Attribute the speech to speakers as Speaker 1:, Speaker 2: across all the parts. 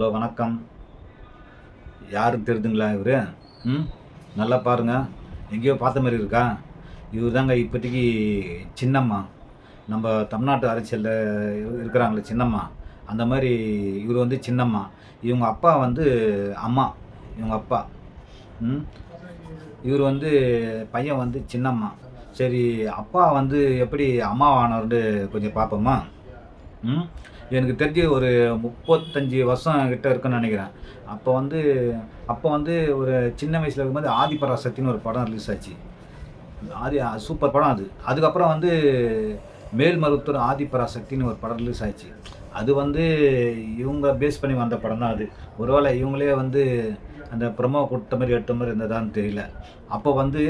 Speaker 1: Hello வணக்கம். யாருன்னு தெரியுதுங்களா இவர்? ம் நல்லா பாருங்கள். எங்கேயோ பார்த்த மாதிரி இருக்கா? இவர் தாங்க இப்போதைக்கு சின்னம்மா. நம்ம தமிழ்நாட்டு அரசியலில் இருக்கிறாங்களே சின்னம்மா, அந்த மாதிரி இவர் வந்து சின்னம்மா. இவங்க அப்பா வந்து அம்மா. இவங்க அப்பா ம் இவர் வந்து பையன் வந்து சின்னம்மா. சரி, அப்பா வந்து எப்படி அம்மாவானவர்னு கொஞ்சம் பார்ப்போமா? ம் எனக்கு தெரிஞ்சு ஒரு 35 வருஷம் கிட்ட இருக்குன்னு நினைக்கிறேன். அப்போ வந்து அப்போ வந்து ஒரு சின்ன வயசுல இருக்கும்போது ஆதிபராசக்தின்னு ஒரு படம் ரிலீஸ் ஆச்சு. சூப்பர் படம் அது. அதுக்கப்புறம் வந்து மேல்மருவத்தூர் ஆதிபராசக்தின்னு ஒரு படம் ரிலீஸ் ஆச்சு. அது வந்து இவங்க பேஸ் பண்ணி வந்த படம் தான் அது. ஒருவேளை இவங்களே வந்து அந்த ப்ரொமோ கொடுத்த மாதிரி எடுத்த மாதிரி இருந்ததான்னு தெரியல. அப்போ வந்து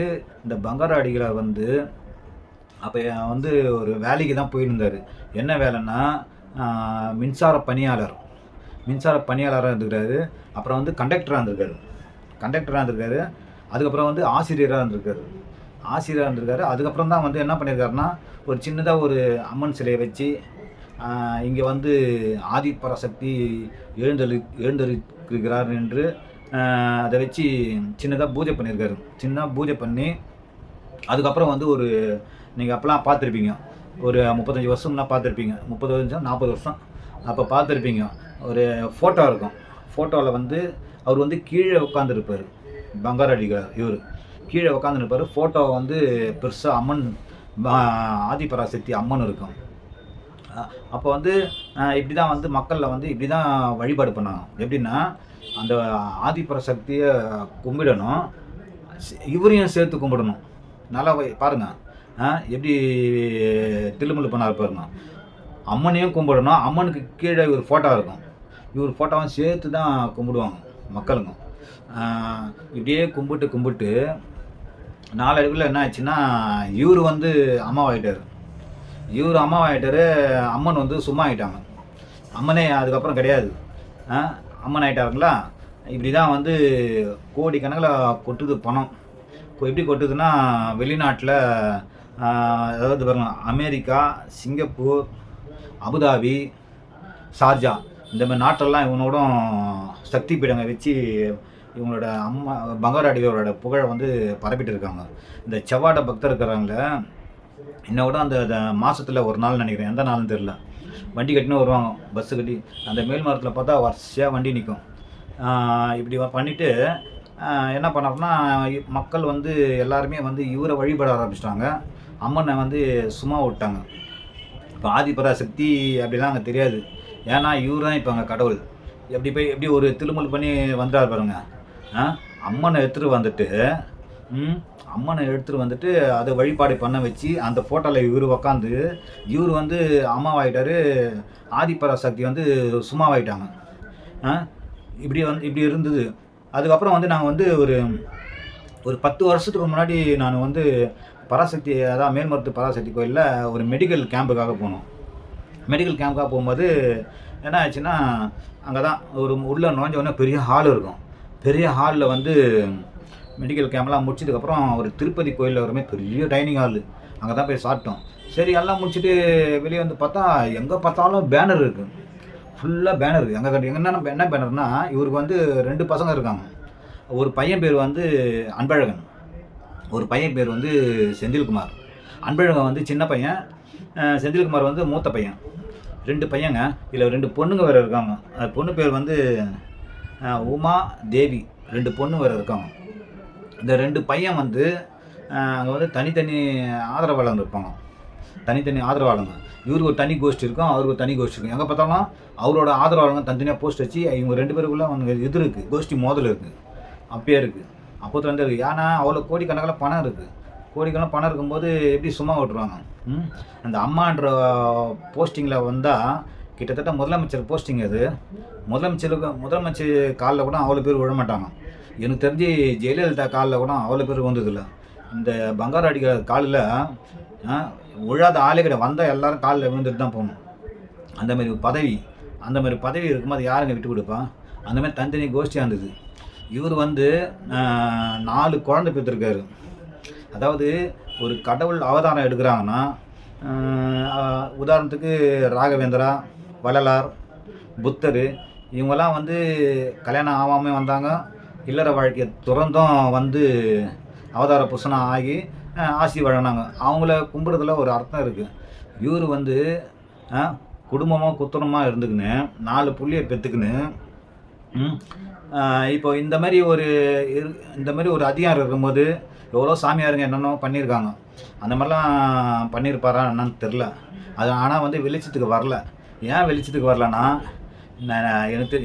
Speaker 1: இந்த பங்காரு அடிகளார் வந்து அப்போ வந்து ஒரு வேலைக்கு தான் போயிருந்தார். என்ன வேலைன்னா மின்சார பணியாளர். மின்சார பணியாளராக இருந்திருக்காரு. அப்புறம் வந்து கண்டக்டராக இருந்திருக்காரு. அதுக்கப்புறம் வந்து ஆசிரியராக இருந்திருக்காரு. அதுக்கப்புறம் தான் வந்து என்ன பண்ணியிருக்காருன்னா, ஒரு சின்னதாக ஒரு அம்மன் சிலையை வச்சு இங்கே வந்து ஆதிபராசக்தி எழுந்தருளிருக்கிறார் என்று அதை வச்சு சின்னதாக பூஜை பண்ணியிருக்காரு. சின்னதாக பூஜை பண்ணி அதுக்கப்புறம் வந்து ஒரு நீங்கள் அப்போலாம் பார்த்துருப்பீங்க, ஒரு 35 வருஷம்னா பார்த்துருப்பீங்க. 30 வருஷம் 40 வருஷம் அப்போ பார்த்துருப்பீங்க. ஒரு ஃபோட்டோ இருக்கும். ஃபோட்டோவில் வந்து அவர் வந்து கீழே உட்காந்துருப்பார். பங்காரு அடிகளார் இவர் கீழே உட்காந்துருப்பார். ஃபோட்டோ வந்து பெருசாக அம்மன் ஆதிபராசக்தி அம்மன் இருக்கும். அப்போ வந்து இப்படி தான் வந்து மக்களில் வந்து இப்படி தான் வழிபாடு பண்ணாங்க. எப்படின்னா, அந்த ஆதிபராசக்தியை கும்பிடணும், இவரையும் சேர்த்து கும்பிடணும். நல்லா பாருங்கள், எப்படி தில்லுமுல்லு பண்ணார் பாருங்க. அம்மனையும் கும்பிடணும், அம்மனுக்கு கீழே இவர் ஃபோட்டோ இருக்கும். இவர் ஃபோட்டோவும் சேர்த்து தான் கும்பிடுவாங்க மக்களுங்க. இப்படியே கும்பிட்டு நாளடைவில் என்ன ஆச்சுன்னா, இவர் வந்து அம்மாவாயிட்டார். அம்மன் வந்து சும்மா ஆகிட்டாங்க. அம்மனே அதுக்கப்புறம் கிடையாது. அம்மன் ஆகிட்டாருங்களா. இப்படி தான் வந்து கோடிக்கணக்கில் கொட்டுது பணம். எப்படி கொட்டுதுன்னா, வெளிநாட்டில் அதாவது பாருங்க, அமெரிக்கா, சிங்கப்பூர், அபுதாபி, ஷார்ஜா இந்த மாதிரி நாட்டெல்லாம் இவனோட சக்தி பீடங்களை வச்சு இவங்களோட அம்மா பங்காரு அடிகளோட புகழை வந்து பரப்பிட்டு இருக்காங்க. இந்த செவ்வாடை பக்தர் இருக்கிறாங்கள, என்னோட அந்த மாதத்தில் ஒரு நாள் நினைக்கிறேன், எந்த நாள்னு தெரில, வண்டி கட்டினு வருவாங்க. பஸ்ஸு கட்டி அந்த மேல் மரத்தில் பார்த்தா வரிசையாக வண்டி நிற்கும். இப்படி பண்ணிவிட்டு என்ன பண்ணாருன்னா, மக்கள் வந்து எல்லாருமே வந்து இவரை வழிபட ஆரம்பிச்சிட்டாங்க. அம்மனை வந்து சும்மா விட்டாங்க. இப்போ ஆதிபராசக்தி அப்படிலாம் அங்கே தெரியாது. ஏன்னா இவர் தான் இப்போ அங்கே கடவுள். எப்படி ஒரு திருமல் பண்ணி வந்துட்டார் பாருங்க. அம்மனை எடுத்துகிட்டு வந்துட்டு அதை வழிபாடு பண்ண வச்சு அந்த ஃபோட்டோவில் இவர் உக்காந்து இவர் வந்து அம்மாவாயிட்டார், ஆதிபராசக்தி வந்து சும்மாவாயிட்டாங்க. இப்படி இருந்தது. அதுக்கப்புறம் வந்து நாங்கள் வந்து ஒரு 10 வருஷத்துக்கு முன்னாடி நான் வந்து பராசக்தி, அதான் மேல்மருத்து பராசக்தி கோயிலில் ஒரு மெடிக்கல் கேம்புக்காக போனோம். மெடிக்கல் கேம்புக்காக போகும்போது என்ன ஆச்சுன்னா, அங்கே தான் ஒரு உள்ளே நுழைஞ்சோடனே பெரிய ஹால் இருக்கும். பெரிய ஹாலில் வந்து மெடிக்கல் கேம்ப்லாம் முடிச்சதுக்கப்புறம் ஒரு திருப்பதி கோயிலில் வருமே பெரிய டைனிங் ஹாலு, அங்கே தான் போய் சாப்பிட்டோம். சரி, எல்லாம் முடிச்சுட்டு வெளியே வந்து பார்த்தா எங்கே பார்த்தாலும் பேனர் இருக்குது. ஃபுல்லாக பேனர். என்ன பேனர்னா, இவருக்கு வந்து 2 பசங்க இருக்காங்க. ஒரு பையன் பேர் வந்து அன்பழகன், ஒரு பையன் பேர் வந்து செந்தில்குமார். அன்பழகன் வந்து சின்ன பையன், செந்தில்குமார் வந்து மூத்த பையன். 2 பையங்க. இதில் 2 பொண்ணுங்க வேறு இருக்காங்க. பொண்ணு பேர் வந்து உமா தேவி. 2 பொண்ணு வேறு இருக்காங்க. இந்த 2 பையன் வந்து அங்கே வந்து தனித்தனி ஆதரவாளங்க இருப்பாங்க. தனித்தனி ஆதரவாளங்க. இவருக்கு ஒரு தனி கோஷ்டி இருக்கும், அவருக்கு ஒரு தனி கோஷ்டி இருக்கும். எங்கே பார்த்தாலும் அவரோட ஆதரவாளங்க தனித்தனியாக போஸ்ட் வச்சு இவங்க 2 பேருக்குள்ளே அவங்க இது இருக்குது, கோஷ்டி மோதல் இருக்குது. அப்பயே இருக்குது, அப்போதுலேருந்து இருக்குது. ஏன்னா அவ்வளோ கோடிக்கணக்கில் பணம் இருக்குது. கோடிக்கணக்கில் பணம் இருக்கும்போது எப்படி சும்மா விட்டுருவாங்க? அந்த அம்மான்ற போஸ்டிங்கில் வந்தால் கிட்டத்தட்ட முதலமைச்சர் போஸ்டிங் அது. முதலமைச்சர் காலில் கூட அவ்வளோ பேர் விழ மாட்டாங்க. எனக்கு தெரிஞ்சு ஜெயலலிதா காலில் கூட அவ்வளோ பேர் வந்ததில்லை. இந்த பங்காரு அடிகளார் காலில் விழாத ஆளே கிடையாது. வந்தால் எல்லோரும் காலில் விழுந்துட்டு தான் போகணும். அந்த மாதிரி பதவி இருக்கும்போது யாருங்க விட்டு கொடுப்பா? அந்தமாதிரி தனித்தனி கோஷ்டியாக இருந்தது. இவர் வந்து 4 குழந்தை பெற்றிருக்காரு. அதாவது ஒரு கடவுள் அவதாரம் எடுக்கிறாங்கன்னா, உதாரணத்துக்கு ராகவேந்திரா, வள்ளலார், புத்தர், இவங்கெல்லாம் வந்து கல்யாணம் ஆகாமல் வந்தாங்க, இல்லற வாழ்க்கையை துறந்தும் வந்து அவதார புருஷனாக ஆகி ஆசி வழங்கினாங்க. அவங்கள கும்பிட்றதுல ஒரு அர்த்தம் இருக்குது. இவர் வந்து குடும்பமாக குத்துணமாக இருந்துக்கின்னு 4 புள்ளைய பெற்றுக்கின்னு இப்போ இந்த மாதிரி ஒரு அதிகாரம் இருக்கும்போது எவ்வளோ சாமியாருங்க என்னென்னோ பண்ணியிருக்காங்க. அந்த மாதிரிலாம் பண்ணியிருப்பாரா என்னன்னு தெரில. அது ஆனால் வந்து வெளிச்சத்துக்கு வரல. ஏன் வெளிச்சத்துக்கு வரலன்னா, எனக்கு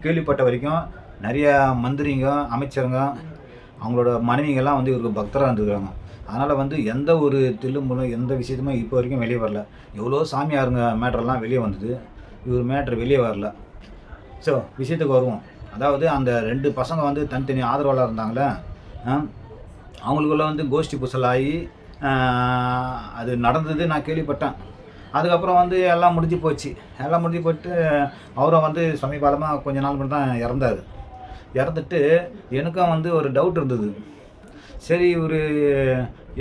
Speaker 1: கேள்விப்பட்ட வரைக்கும் நிறைய மந்திரிங்க, அமைச்சருங்க, அவங்களோட மனைவிங்கெல்லாம் வந்து இவருக்கு பக்தராக இருந்துருக்காங்க. அதனால் வந்து எந்த ஒரு தில்லுமுல்லும் எந்த விஷயத்துமே இப்போ வரைக்கும் வெளியே வரல. எவ்வளோ சாமியாருங்க மேட்ரெல்லாம் வெளியே வந்தது, இவர் மேட்ரு வெளியே வரல. ஸோ விஷயத்துக்கு வருவோம். அதாவது அந்த 2 பசங்க வந்து தனித்தனி ஆதரவாளர் இருந்தாங்களே, அவங்களுக்குள்ள வந்து கோஷ்டி பூசலாகி அது நடந்தது நான் கேள்விப்பட்டேன். அதுக்கப்புறம் வந்து எல்லாம் முடிஞ்சு போச்சு. எல்லாம் முடிஞ்சு போயிட்டு அவரும் வந்து சமீபகாலமாக கொஞ்ச நாள் மட்டும் தான் இறந்தார். இறந்துட்டு எனக்கும் வந்து ஒரு டவுட் இருந்தது. சரி இவர்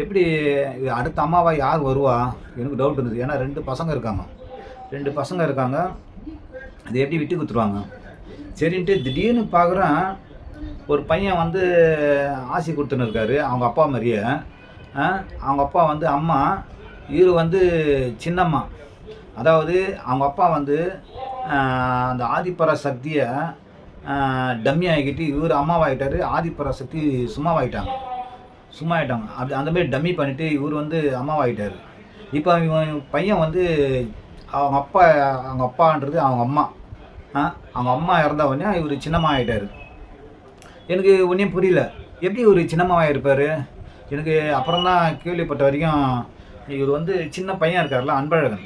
Speaker 1: எப்படி அடுத்த அம்மாவா யார் வருவா? எனக்கு டவுட் இருந்தது. ஏன்னா 2 பசங்க இருக்காங்க. அது எப்படி விட்டு கொடுத்துருவாங்க? சரின்ட்டு திடீர்னு பார்க்குறேன், ஒரு பையன் வந்து ஆசி கொடுத்துன்னு இருக்காரு அவங்க அப்பா மாதிரியே. அவங்க அப்பா வந்து அம்மா, இவர் வந்து சின்னம்மா. அதாவது அவங்க அப்பா வந்து அந்த ஆதிபராசக்தியை டம்மி ஆகிக்கிட்டு இவர் அம்மாவாகிட்டார், ஆதிபராசக்தி சும்மாவாகிட்டாங்க. அப்படி அந்த மாதிரி டம்மி பண்ணிவிட்டு இவர் வந்து அம்மாவாகிட்டார். இப்போ இவன் பையன் வந்து அவங்க அப்பான்றது அவங்க அம்மா. அவங்க அம்மா இறந்த உடனே இவர் சின்னம்மா ஆகிட்டார். எனக்கு ஒன்றும் புரியல, எப்படி ஒரு சின்னம்மாவாக இருப்பார்? எனக்கு அப்புறம் தான் கேள்விப்பட்ட வரைக்கும் இவர் வந்து சின்ன பையன் இருக்கார்ல அன்பழகன்,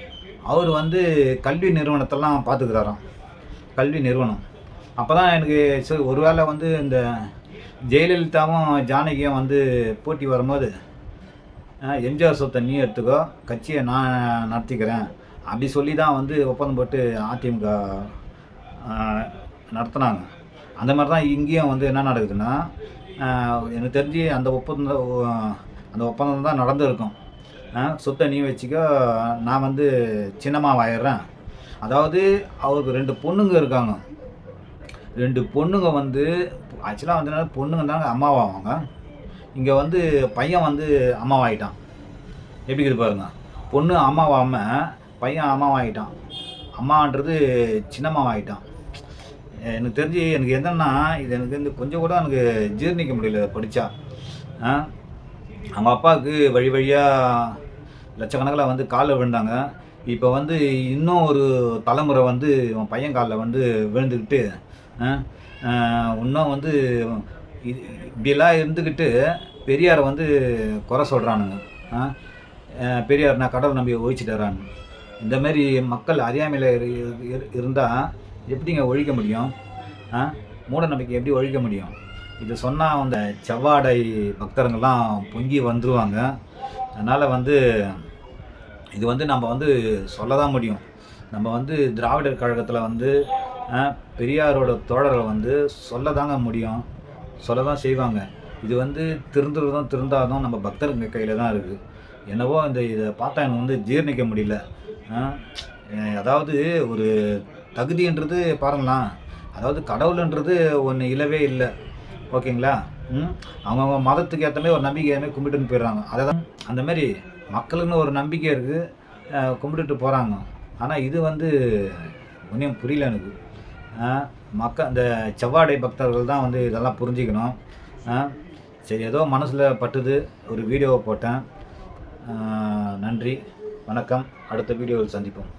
Speaker 1: அவர் வந்து கல்வி நிறுவனத்தெல்லாம் பார்த்துக்கிறாராம். கல்வி நிறுவனம். அப்போ தான் எனக்கு சரி ஒருவேளை வந்து இந்த ஜெயலலிதாவும் ஜானகியும் வந்து போட்டி வரும்போது எம்ஜிஆர் சொத்தை நீ எடுத்துக்கோ, கட்சியை நான் நடத்திக்கிறேன் அப்படி சொல்லி தான் வந்து ஒப்பந்தம் போட்டு அதிமுக நடத்துனாங்க. அந்த மாதிரி தான் இங்கேயும் வந்து என்ன நடக்குதுன்னா, எனக்கு தெரிஞ்சு அந்த ஒப்பந்தம் தான் நடந்திருக்கும். சொத்தை நீ வச்சுக்கோ, நான் வந்து சின்னம்மாவாயிடுறேன். அதாவது அவருக்கு 2 பொண்ணுங்க இருக்காங்க. 2 பொண்ணுங்க வந்து ஆக்சுவலாக வந்து பொண்ணுங்க தாங்க அம்மாவாவாங்க. இங்கே வந்து பையன் வந்து அம்மாவாகிட்டான். எப்படி இருக்குது பாருங்க, பொண்ணு அம்மாவாகாமல் பையன் அம்மாவாகிட்டான். அம்மான்றது சின்னம்மாவாகிட்டான். எனக்கு தெரிஞ்சு எனக்கு என்னென்னா, இது எனக்கு வந்து கொஞ்சம் கூட எனக்கு ஜீர்ணிக்க முடியல படித்தா. அவங்க அப்பாவுக்கு வழியாக லட்சக்கணக்கில் வந்து காலில் விழுந்தாங்க. இப்போ வந்து இன்னும் ஒரு தலைமுறை வந்து இவன் பையன் காலில் வந்து விழுந்துக்கிட்டு இன்னும் வந்து இப்படியெல்லாம் இருந்துக்கிட்டு பெரியாரை வந்து குறை சொல்கிறானுங்க. பெரியார் நான் கடவுள் நம்பி ஒழிச்சிட்டாரான்னு. இந்தமாரி மக்கள் அறியாமையில் இருந்தால் எப்படிங்க ஒழிக்க முடியும்? மூட நம்பிக்கை எப்படி ஒழிக்க முடியும்? இது சொன்னால் அந்த செவ்வாடை பக்தருங்கெல்லாம் பொங்கி வந்துடுவாங்க. அதனால் வந்து இது வந்து நம்ம வந்து சொல்ல தான் முடியும். நம்ம வந்து திராவிடர் கழகத்தில் வந்து பெரியாரோட தோழரை வந்து சொல்ல தாங்க முடியும், சொல்ல தான் செய்வாங்க. இது வந்து திருந்தாலும் நம்ம பக்தருங்க கையில் தான் இருக்குது. என்னவோ இதை பார்த்தா எனக்கு வந்து ஜீர்ணிக்க முடியல. அதாவது ஒரு தகுதின்றது பாருங்களேன், அதாவது கடவுள்ன்றது ஒன்று இல்லவே இல்லை. ஓகேங்களா? அவங்கவுங்க மதத்துக்கு ஏற்ற மாதிரி ஒரு நம்பிக்கை கும்பிட்டுன்னு போயிடுறாங்க. அதை தான் அந்தமாரி மக்களுக்குன்னு ஒரு நம்பிக்கை இருக்குது, கும்பிட்டுட்டு போகிறாங்க. ஆனால் இது வந்து ஒன்றும் புரியல எனக்கு. இந்த செவ்வாடை பக்தர்கள் தான் வந்து இதெல்லாம் புரிஞ்சிக்கணும். சரி, ஏதோ மனசில் பட்டுது, ஒரு வீடியோவை போட்டேன். நன்றி, வணக்கம். அடுத்த வீடியோவில் சந்திப்போம்.